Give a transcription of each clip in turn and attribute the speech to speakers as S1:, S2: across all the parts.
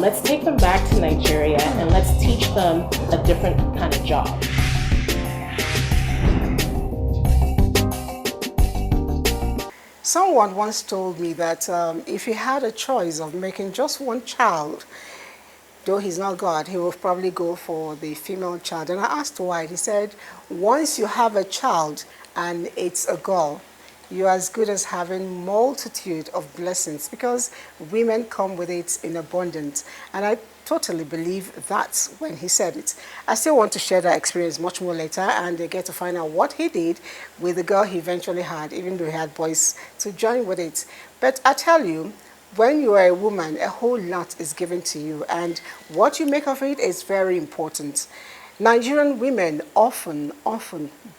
S1: Let's take them back to Nigeria and let's teach them a different kind of job.
S2: Someone once told me that if he had a choice of making just one child, though he's not God, he will probably go for the female child. And I asked why. He said, once you have a child and it's a girl, you're as good as having multitude of blessings because women come with it in abundance. And I totally believe that's when he said it. I still want to share that experience much more later and get to find out what he did with the girl he eventually had, even though he had boys to join with it. But I tell you, when you are a woman, a whole lot is given to you, and what you make of it is very important. Nigerian women often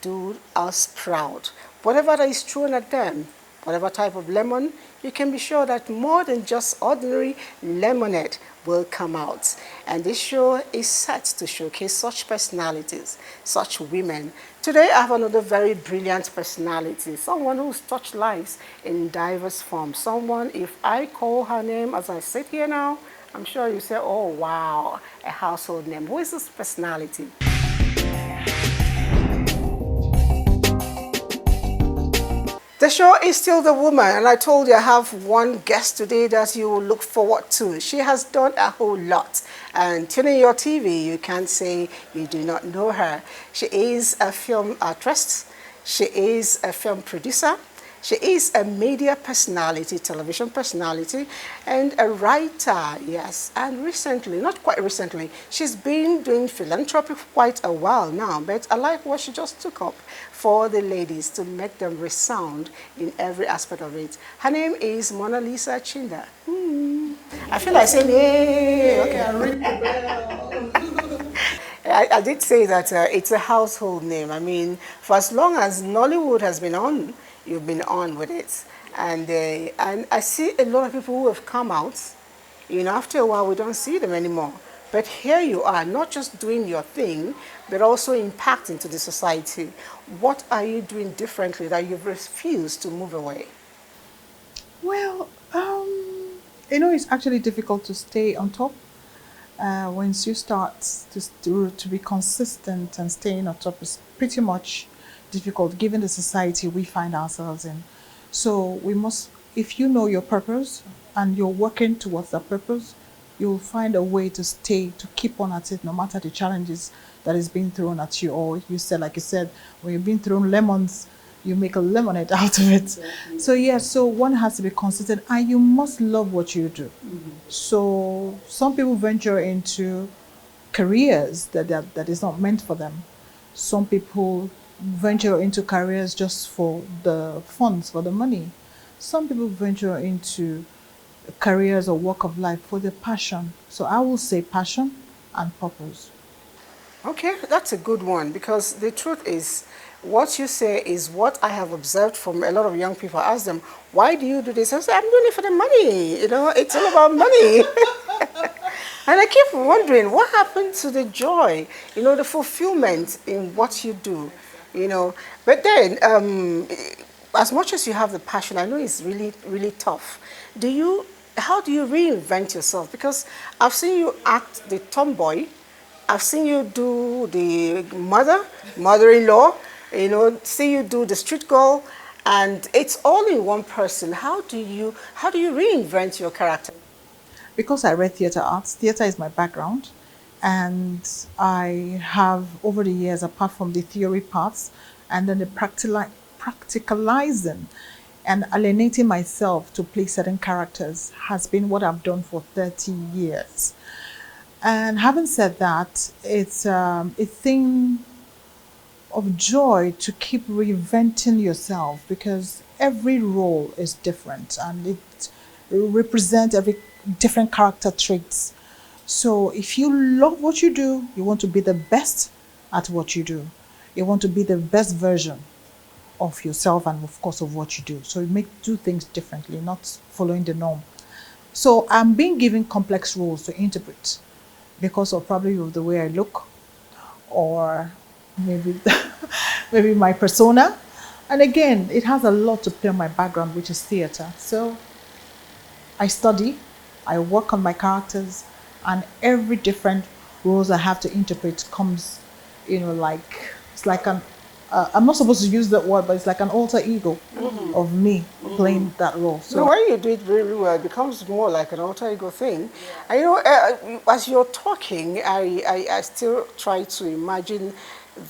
S2: do us proud. Whatever that is thrown at them, whatever type of lemon, you can be sure that more than just ordinary lemonade will come out. And this show is set to showcase such personalities, such women. Today I have another very brilliant personality, someone who's touched lives in diverse forms. Someone, if I call her name as I sit here now, I'm sure you say, oh wow, a household name. Who is this personality? The show is still The Woman, and I told you I have one guest today that you will look forward to. She has done a whole lot, and tuning your TV, you can't say you do not know her. She is a film actress, she is a film producer, she is a media personality, television personality, and a writer, yes. And recently, not quite recently, she's been doing philanthropy for quite a while now, but I like what she just took up for the ladies to make them resound in every aspect of it. Her name is Monalisa Chinda. I feel like saying, hey, okay, I ring the bell. I did say that it's a household name. I mean, for as long as Nollywood has been on, you've been on with it. And I see a lot of people who have come out, you know, after a while we don't see them anymore. But here you are, not just doing your thing, but also impacting to the society. What are you doing differently that you've refused to move away?
S3: Well, you know, it's actually difficult to stay on top. Once you start to be consistent and staying on top is pretty much difficult given the society we find ourselves in. So we must, if you know your purpose and you're working towards that purpose, you'll find a way to stay, to keep on at it, no matter the challenges that is being thrown at you. Or you said, like you said, when you're being thrown lemons, you make a lemonade out of it. Exactly. So yeah, so one has to be consistent, and you must love what you do. So some people venture into careers that is not meant for them. Some people venture into careers just for the funds, for the money. Some people venture into careers or work of life for the passion. So I will say passion and purpose.
S2: Okay, that's a good one, because the truth is, what you say is what I have observed from a lot of young people. I ask them, why do you do this? I say, I'm doing it for the money. You know, it's all about money. And I keep wondering, what happened to the joy, you know, the fulfillment in what you do, you know? But then, as much as you have the passion, I know it's really, really tough. How do you reinvent yourself? Because I've seen you act the tomboy, I've seen you do the mother-in-law, you know, see you do the street girl, and it's all in one person. How do you reinvent your character?
S3: Because I read theater arts, theater is my background, and I have over the years, apart from the theory parts, and then the practicalizing and alienating myself to play certain characters has been what I've done for 30 years. And having said that, it's a thing of joy to keep reinventing yourself, because every role is different and it represents every different character traits. So if you love what you do, you want to be the best at what you do. You want to be the best version of yourself and of course of what you do. So you do things differently, not following the norm. So I'm being given complex roles to interpret because of probably the way I look, or maybe maybe my persona. And again, it has a lot to play on my background, which is theater. So I study, I work on my characters, and every different roles I have to interpret comes, like it's like an. I'm not supposed to use that word, but it's like an alter ego of me playing that role.
S2: No,
S3: So
S2: when you do it really well, it becomes more like an alter ego thing. And as you're talking, I still try to imagine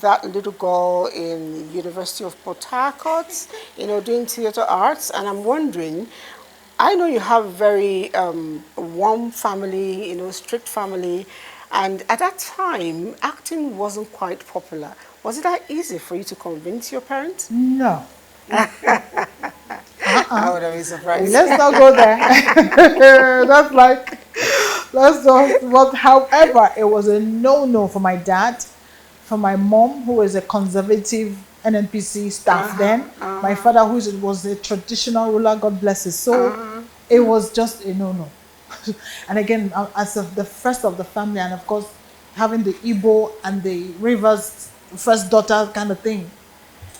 S2: that little girl in University of Port Harcourt, doing theater arts, and I'm wondering, I know you have a very warm family, strict family, and at that time, acting wasn't quite popular. Was it that easy for you to convince your parents?
S3: no,
S2: I would have been surprised.
S3: let's not go there. That's like, let's just. But however, it was a no-no for my dad, for my mom, who was a conservative NNPC staff then, my father, who was a traditional ruler, God bless his soul. It was just a no-no. And again, as of the first of the family, and of course, having the Igbo and the Rivers first daughter kind of thing,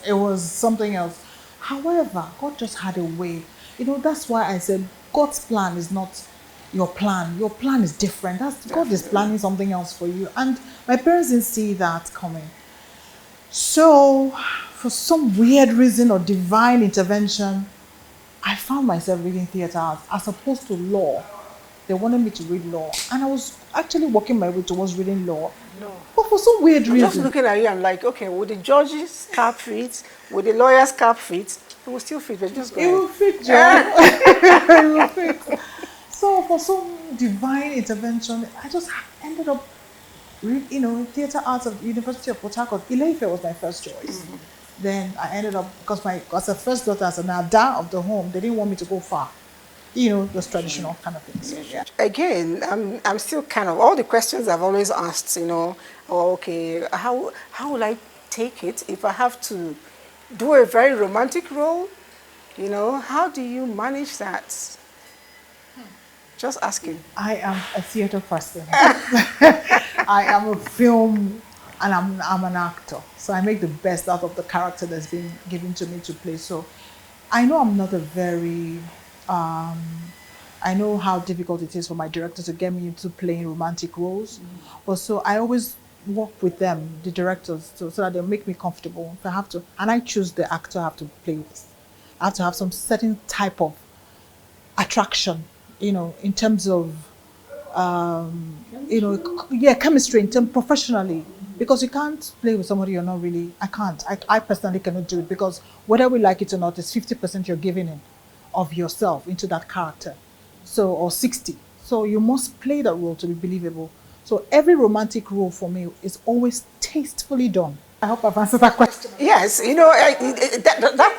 S3: it was something else. However, God just had a way. That's why I said God's plan is not your plan. Your plan is different. God is planning something else for you. And my parents didn't see that coming. So, for some weird reason or divine intervention, I found myself reading theater arts as opposed to law. They wanted me to read law. And I was actually working my way towards reading law.
S2: No.
S3: But for some weird
S2: I'm just
S3: reason,
S2: looking at you, I'm like, okay, would the judge's cap fit? Would the lawyer's cap fit? It will still fit, but just go
S3: it will
S2: ahead.
S3: fit, John. It will fit. So for some divine intervention, I just ended up, theater arts at the University of Port Harcourt. Ile-Ife was my first choice. Then I ended up, because as a first daughter, as an ada of the home, they didn't want me to go far. Those traditional kind of things. So, yeah.
S2: Again, I'm still kind of, all the questions I've always asked, okay, how will I take it if I have to do a very romantic role? How do you manage that? Just asking.
S3: I am a theater person. I am a film and I'm an actor. So I make the best out of the character that's been given to me to play. So I know I'm not a very, I know how difficult it is for my director to get me into playing romantic roles. But so I always work with them, the directors, so that they make me comfortable. If I have to, and I choose the actor I have to play with. I have to have some certain type of attraction, in terms of chemistry in terms professionally, because you can't play with somebody you're not really. I personally cannot do it, because whether we like it or not, it's 50% you're giving in of yourself into that character, so, or 60. So you must play that role to be believable. So every romantic role for me is always tastefully done. I hope I've answered that question.
S2: Yes, that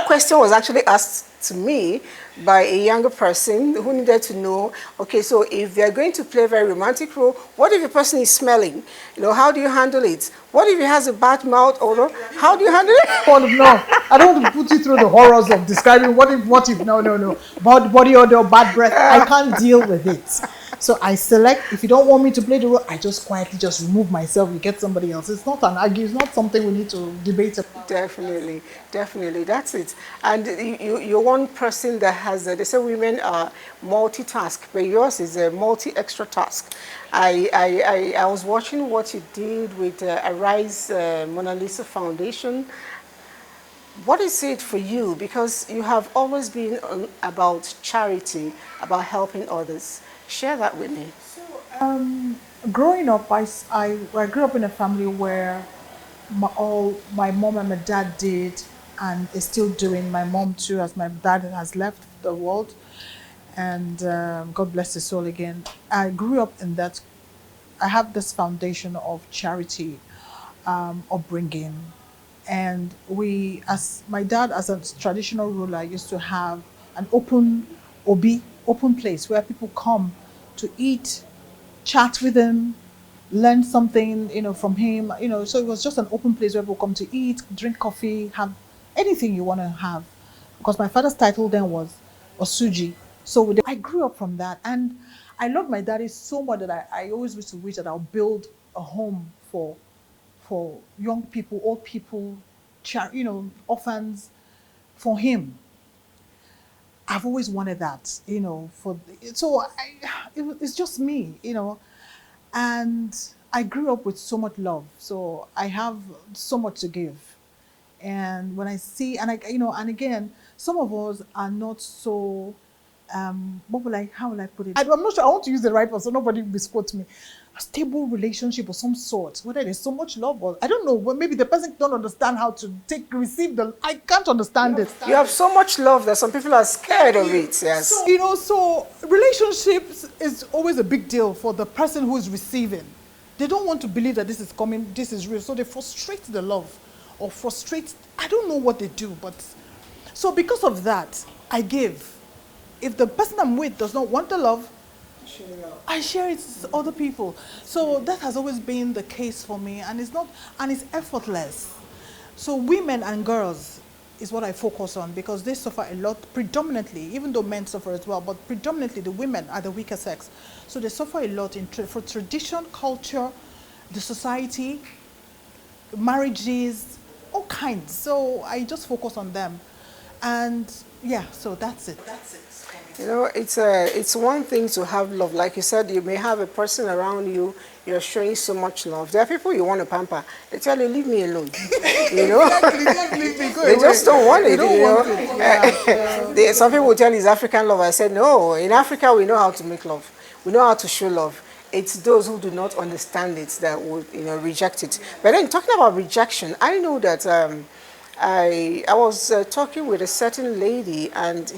S2: question was actually asked to me by a younger person who needed to know, okay, so if they're going to play a very romantic role, what if the person is smelling? How do you handle it? What if he has a bad mouth odor? How do you handle it?
S3: Oh, no, I don't want to put you through the horrors of describing what if, no. Body odor, bad breath, I can't deal with it. So I select, if you don't want me to play the role, I just quietly just remove myself, you get somebody else. It's not an argue, it's not something we need to debate about.
S2: Definitely, that's it. And you're one person that has, they say women are multitask, but yours is a multi-extra task. I was watching what you did with Arise Monalisa Foundation. What is it for you? Because you have always been about charity, about helping others. Share that with me.
S3: Growing up, I grew up in a family where all my mom and my dad did and is still doing. My mom too, as my dad has left the world, and God bless his soul again. I grew up in that. I have this foundation of charity upbringing, and as my dad, as a traditional ruler, used to have an open place where people come to eat, chat with him, learn something, from him, So it was just an open place where people come to eat, drink coffee, have anything you want to have. Because my father's title then was Osuji. So I grew up from that. And I love my daddy so much that I always used to wish that I'll build a home for young people, old people, orphans, for him. I've always wanted that, so it's just me, and I grew up with so much love, so I have so much to give. And when I see, and and again, some of us are not so, how will I put it? I'm not sure. I want to use the right word so nobody misquote me. A stable relationship of some sort, whether there's so much love or I don't know. Well, maybe the person don't understand how to receive the. I can't understand it.
S2: You have so much love that some people are scared of it. Yes.
S3: So relationships is always a big deal for the person who is receiving. They don't want to believe that this is coming, this is real, so they frustrate the love, or frustrate. I don't know what they do, but so because of that, I give. If the person I'm with does not want the love, I share it with other people. So that has always been the case for me, and it's effortless. So women and girls is what I focus on because they suffer a lot predominantly, even though men suffer as well, but predominantly the women are the weaker sex. So they suffer a lot for tradition, culture, the society, marriages, all kinds. So I just focus on them. And yeah, so that's it.
S2: It's one thing to have love. Like you said, you may have a person around you, you're showing so much love. There are people you want to pamper. They tell you, leave me alone. They just don't want it, some people will tell you it's African love. I said, no, in Africa we know how to make love. We know how to show love. It's those who do not understand it that would, reject it. But then talking about rejection, I know that I was talking with a certain lady, and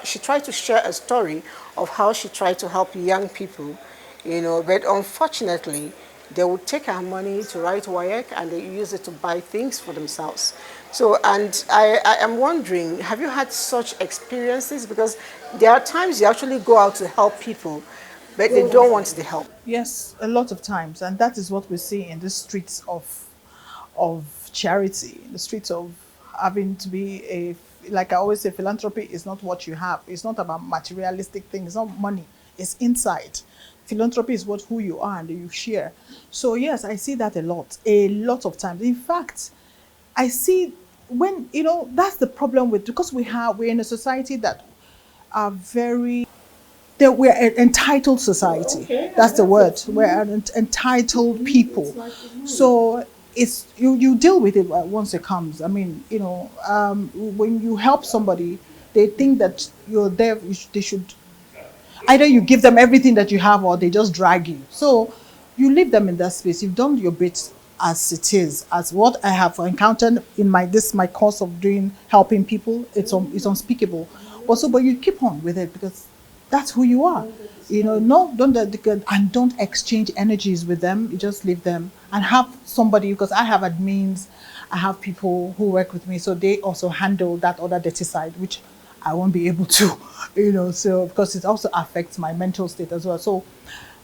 S2: she tried to share a story of how she tried to help young people, but unfortunately, they would take her money to write WAEC and they use it to buy things for themselves. So, and I am wondering, have you had such experiences? Because there are times you actually go out to help people, but they don't want the help.
S3: Yes, a lot of times, and that is what we see in the streets of charity, in the streets of having to be like I always say, philanthropy is not what you have. It's not about materialistic things. It's not money. It's inside. Philanthropy is who you are and you share. So yes, I see that a lot of times. In fact, I see when, that's the problem because we're in a society that are we're an entitled society. Okay, that's the word. We're an entitled people. So it's you deal with it once it comes. I mean, when you help somebody, they think that you're there. They should either you give them everything that you have, or they just drag you. So you leave them in that space. You've done your bit as it is, as what I have encountered in my course of helping people. It's unspeakable. Also, but you keep on with it because that's who you are. Don't exchange energies with them. You just leave them and have somebody, because I have admins, I have people who work with me, so they also handle that other dirty side, which I won't be able to, so because it also affects my mental state as well. So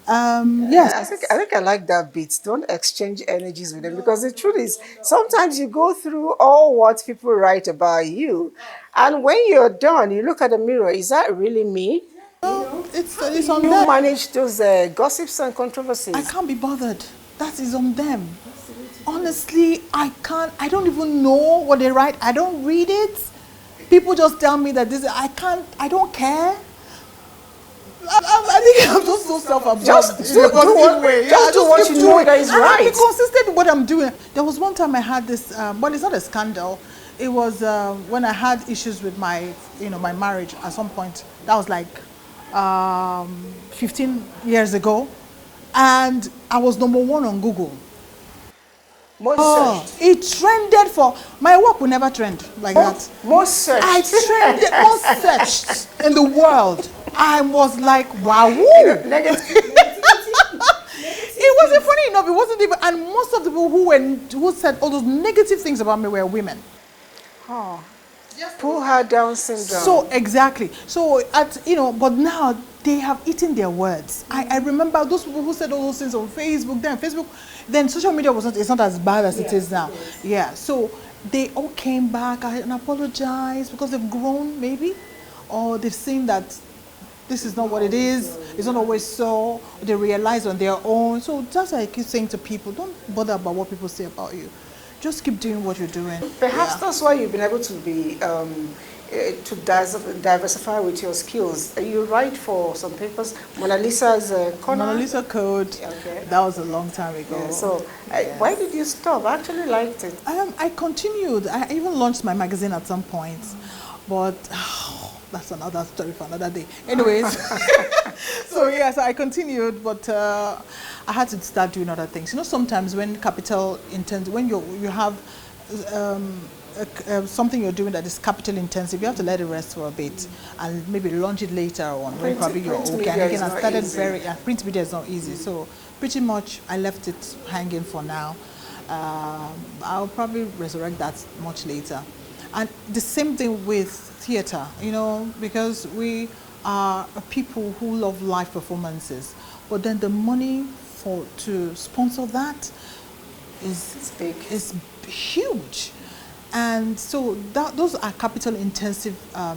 S3: yes.
S2: I think I like that bit. Don't exchange energies with them, because the truth is sometimes you go through all what people write about you, and when you're done, you look at the mirror. Is that really me?
S3: It's on
S2: you
S3: them.
S2: manage those gossips and controversies.
S3: I can't be bothered. That is on them. Honestly, I don't even know what they write. I don't read it. People just tell me that I don't care. I think I'm just so self-absorbed.
S2: Just do what you know that is right.
S3: I'm consistent with what I'm doing. There was one time I had this, but it's not a scandal. It was when I had issues with my marriage at some point. That was like 15 years ago, and I was #1 on Google. It trended for my work. Will never trend like that.
S2: Most searched.
S3: I trended, most searched in the world. I was like, wow. It wasn't funny enough. It wasn't even, and most of the people who said all those negative things about me were women.
S2: Who had Down syndrome.
S3: So exactly. So but now they have eaten their words. I remember those people who said all those things on Facebook. Then social media it's not as bad as it is now. Yeah. So they all came back and apologized because they've grown, maybe, or they've seen that this is not what it is. It's not always so. They realize on their own. So that's why I keep saying to people, don't bother about what people say about you. Just keep doing what you're doing.
S2: Perhaps that's why you've been able to be to diversify with your skills? You write for some papers. Monalisa's corner.
S3: Monalisa Code.
S2: Okay.
S3: That was a long time ago.
S2: Yeah, so
S3: Yes.
S2: why did you stop? I actually liked it.
S3: I continued. I even launched my magazine at some point, but that's another story for another day. Anyways, so yes, I continued, but I had to start doing other things. You know, sometimes when capital intensive, when you have something you're doing that is capital intensive, you have to let it rest for a bit and maybe launch it later on when probably you're okay. And again, I started print media is not easy, so pretty much I left it hanging for now. I'll probably resurrect that much later. And the same thing with theater, you know, because we are people who love live performances, but then the money to sponsor that is
S2: big.
S3: Is huge. And so those are capital intensive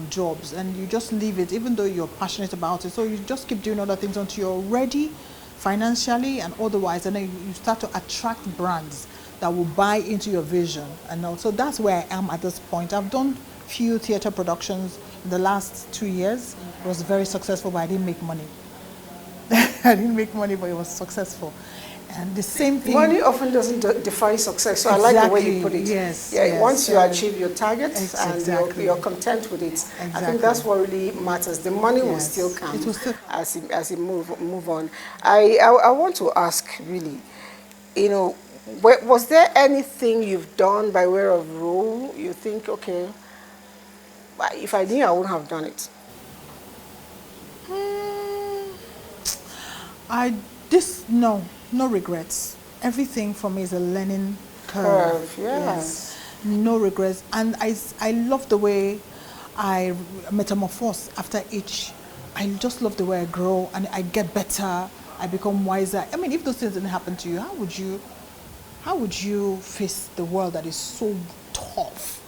S3: jobs, and you just leave it even though you're passionate about it. So you just keep doing other things until you're ready financially and otherwise, and then you start to attract brands that will buy into your vision. And also that's where I am at this point. I've done few theater productions in the last 2 years. It was very successful, but I didn't make money. I didn't make money, but it was successful. And the same thing.
S2: Money often doesn't define success, so exactly. I like the way you put it.
S3: Yes.
S2: Yeah.
S3: Yes.
S2: Once you achieve your targets and you're content with it,
S3: exactly.
S2: I think that's what really matters. The money will still come.
S3: It will still
S2: as you move on. I want to ask really, you know, was there anything you've done by way of rule you think, okay, if I knew I wouldn't have done it?
S3: No regrets. Everything for me is a learning curve.
S2: Yes.
S3: No regrets. And I love the way I metamorphose after each. I just love the way I grow and I get better. I become wiser. I mean, if those things didn't happen to you, how would you face the world that is so tough?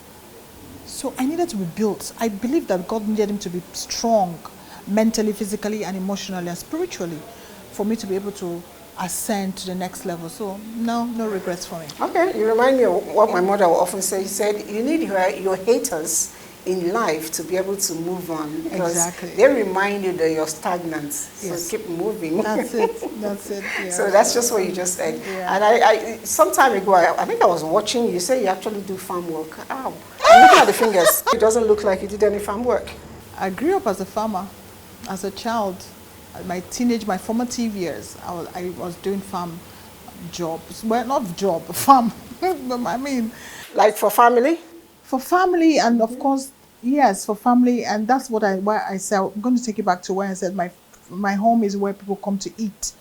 S3: So I needed to be built. I believe that God needed him to be strong mentally, physically, and emotionally and spiritually for me to be able to ascend to the next level. So no regrets for me.
S2: Okay, you remind me of what my mother would often say. She said, you need your haters in life to be able to move on, because they remind you that you're stagnant. So keep moving.
S3: That's it. Yeah.
S2: So that's just what you just said. Yeah. And I some time ago, I think I was watching you say you actually do farm work. Ow. I'm looking at the fingers. It doesn't look like you did any farm work.
S3: I grew up as a farmer, as a child. My formative years, I was doing farm jobs. Well, not job, farm. I mean,
S2: like for family.
S3: For family, and of course, yes, for family, and that's why I said I'm going to take it back to where I said my home is where people come to eat.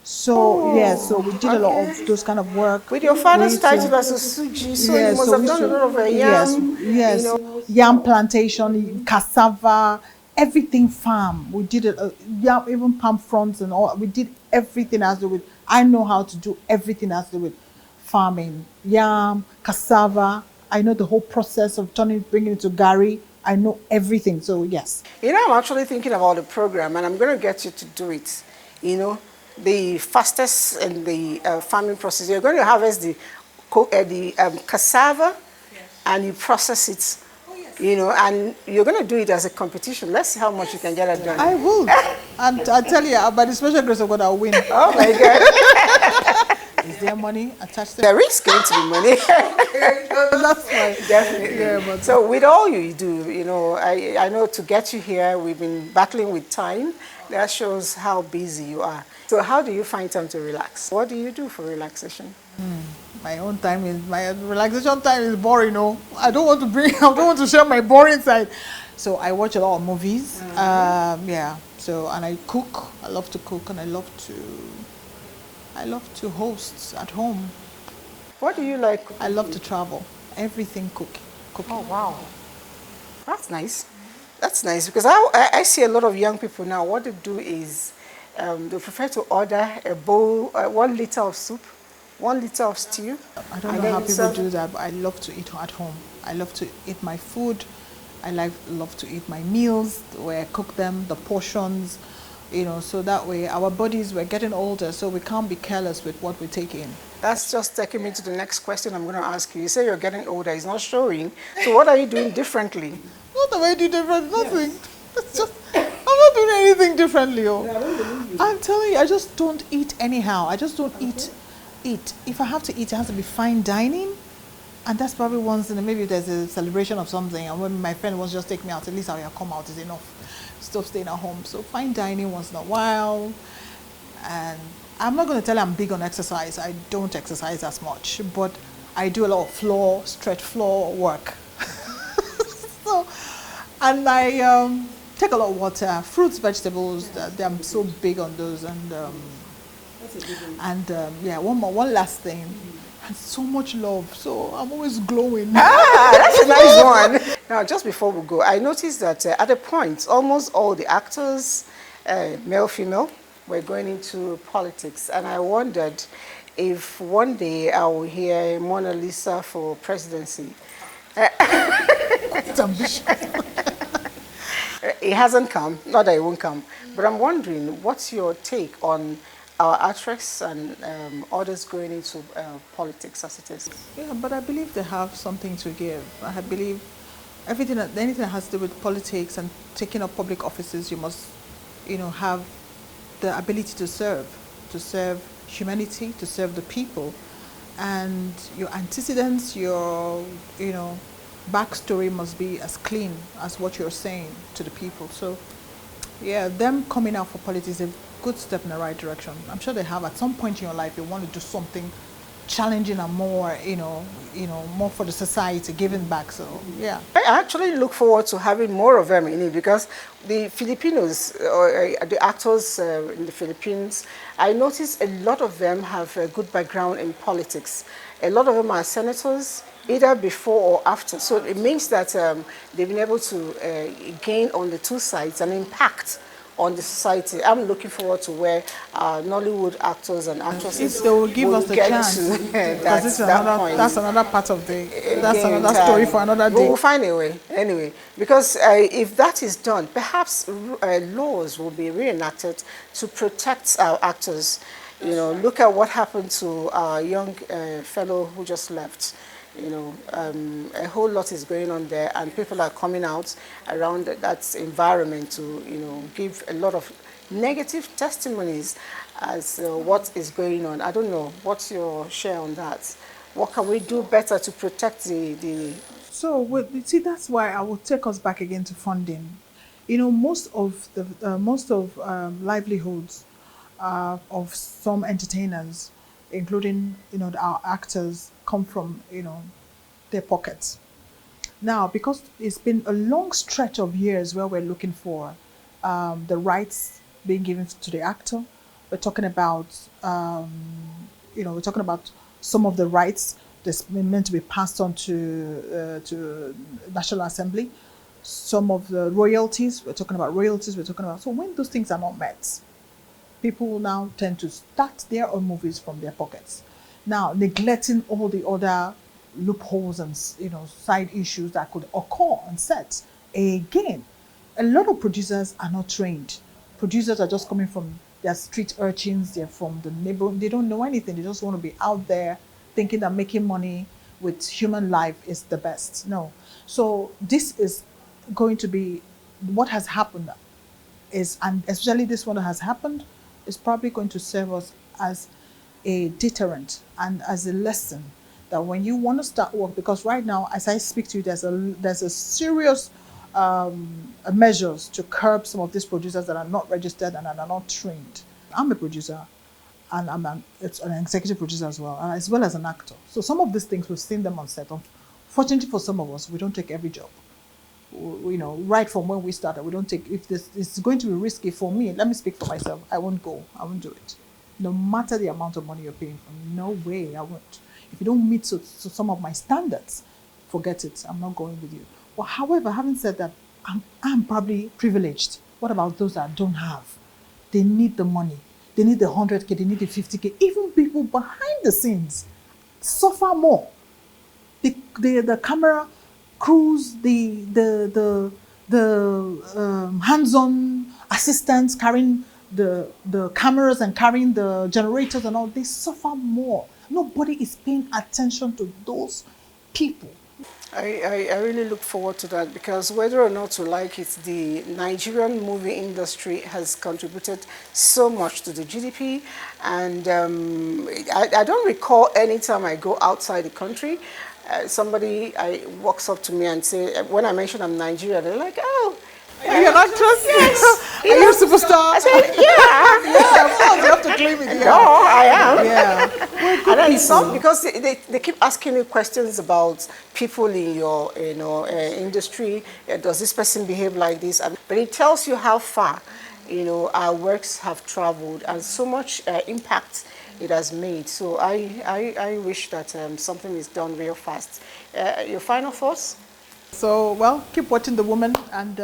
S3: So so we did a lot of those kind of work.
S2: With your father's title as a Suji, so you must have done a lot of yam.
S3: Yes,
S2: you know.
S3: Yam plantation, cassava. Everything farm. We did it, even palm fronds and all. We did everything as to do with. I know how to do everything as to do with farming. Yam, cassava. I know the whole process of bringing it to Gary. I know everything. So yes. You
S2: know, I'm actually thinking about the program, and I'm going to get you to do it. You know, the fastest in the farming process. You're going to harvest the cassava, and you process it. You know, and you're going to do it as a competition. Let's see how much you can get it done.
S3: I will. And I tell you, by the special grace of God, I'll win.
S2: Oh, my God.
S3: Is there money attached to it?
S2: There is going to be money.
S3: That's right.
S2: Definitely.
S3: Yeah, but
S2: so with all you do, you know, I know to get you here, we've been battling with time. That shows how busy you are. So how do you find time to relax? What do you do for relaxation?
S3: My relaxation time is boring. No, I don't want to share my boring side. So I watch a lot of movies. So and I cook. I love to cook, and I love to host at home.
S2: What do you like?
S3: I love to travel. Everything cooking.
S2: Oh wow, that's nice. That's nice, because I see a lot of young people now. What they do is they prefer to order a bowl, 1 liter of soup, 1 liter of stew.
S3: I don't know how people do that, but I love to eat at home. I love to eat my food. I love to eat my meals, where I cook them, the portions, you know, so that way our bodies, we're getting older, so we can't be careless with what we take in.
S2: That's just taking me to the next question I'm going to ask you. You say you're getting older, it's not showing. So what are you doing differently?
S3: What am I doing different? Nothing. It's just, I'm not doing anything differently. Oh. I'm telling you, I just don't eat anyhow. I just don't eat. If I have to eat, it has to be fine dining. And that's probably once in a, maybe there's a celebration of something, and when my friend wants to just take me out, at least I'll come out is enough. Stop staying at home. So fine dining once in a while. And I'm not going to tell you I'm big on exercise. I don't exercise as much, but I do a lot of stretch floor work. So, and I take a lot of water, fruits, vegetables. I'm so big on those. Yeah, one last thing. And so much love, so I'm always glowing.
S2: That's a nice one. Now, just before we go, I noticed that at a point, almost all the actors, male, female, were going into politics. And I wondered if one day I will hear Monalisa for presidency.
S3: It's ambitious.
S2: It hasn't come, not that it won't come, but I'm wondering, what's your take on our actress and others going into politics as it is?
S3: Yeah, but I believe they have something to give. I believe anything that has to do with politics and taking up public offices, you must, have the ability to serve humanity, to serve the people, and your antecedents, your, backstory must be as clean as what you're saying to the people. So, yeah, them coming out for politics is a good step in the right direction. I'm sure they have at some point in your life you want to do something challenging and more, more for the society, giving back. So yeah.
S2: I actually look forward to having more of them in it, because the Filipinos, or the actors in the Philippines, I notice a lot of them have a good background in politics. A lot of them are senators, either before or after. So it means that they've been able to gain on the two sides an impact on the society. I'm looking forward to where Nollywood actors and actresses
S3: if they will give us the chance, because that's another part of that's another story for another day.
S2: We'll find a way anyway, because if that is done, perhaps laws will be reenacted to protect our actors. Look at what happened to our young fellow who just left. A whole lot is going on there, and people are coming out around that environment to, give a lot of negative testimonies as what is going on. I don't know, what's your share on that? What can we do better to protect the...
S3: So, see, that's why I will take us back again to funding. Most of livelihoods of some entertainers, including, our actors, come from, their pockets. Now, because it's been a long stretch of years where we're looking for the rights being given to the actor, we're talking about, some of the rights that's meant to be passed on to National Assembly, some of the royalties, we're talking about. So when those things are not met, people now tend to start their own movies from their pockets. Now, neglecting all the other loopholes and side issues that could occur on set. Again, a lot of producers are not trained. Producers are just coming from their street urchins, they're from the neighborhood, they don't know anything, they just want to be out there thinking that making money with human life is the best. No. So this is going to be what has happened is, and especially this one that has happened, is probably going to serve us as a deterrent and as a lesson that when you want to start work, because right now, as I speak to you, there's a serious measures to curb some of these producers that are not registered and are not trained. I'm a producer, and it's an executive producer as well as an actor. So some of these things, we've seen them on set. Fortunately for some of us, we don't take every job. Right from when we started, we don't take, if this is going to be risky for me, let me speak for myself, I won't go, I won't do it. No matter the amount of money you're paying for me, no way, I won't. If you don't meet some of my standards, forget it, I'm not going with you. Well, however, having said that, I'm probably privileged. What about those that don't have? They need the money. They need the 100K, they need the 50K. Even people behind the scenes suffer more. The camera crews, the hands-on assistants carrying the cameras and carrying the generators and all, they suffer more. Nobody is paying attention to those people.
S2: I really look forward to that because whether or not you like it, the Nigerian movie industry has contributed so much to the GDP. And I don't recall any time I go outside the country, somebody walks up to me and say, when I mention I'm Nigerian, they're like, oh,
S3: Are you an actress?
S2: yes.
S3: Are you a superstar?
S2: I said, yeah.
S3: Yeah, of course, you have to claim it.
S2: No,
S3: Yeah.
S2: I am.
S3: Yeah.
S2: And then some, because they keep asking me questions about people in your industry. Does this person behave like this? But it tells you how far our works have traveled and so much impact it has made. So I wish that something is done real fast. Your final thoughts?
S3: So, well, keep watching The Woman and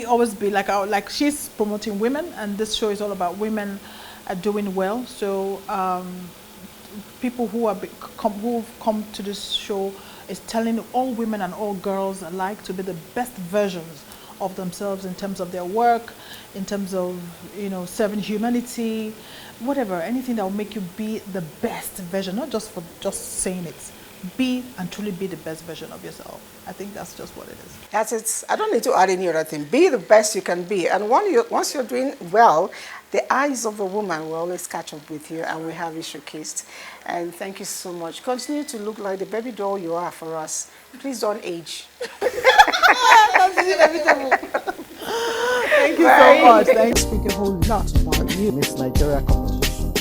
S3: always be like she's promoting women, and this show is all about women doing well. So people who've come to this show is telling all women and all girls alike to be the best versions of themselves in terms of their work, in terms of serving humanity, whatever, anything that will make you be the best version, not just for just saying it. Be and truly be the best version of yourself. I think that's just what it is.
S2: That's it. I don't need to add any other thing. Be the best you can be. And once you're doing well, the eyes of the woman will always catch up with you, and we have you showcased. And thank you so much. Continue to look like the baby doll you are for us. Please don't age.
S3: That's inevitable. Thank you so much. Thank you.
S4: Speak a whole lot about you, Miss Nigeria competition.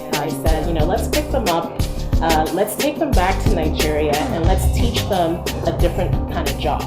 S1: And I said, let's pick them up. Let's take them back to Nigeria and let's teach them a different kind of job.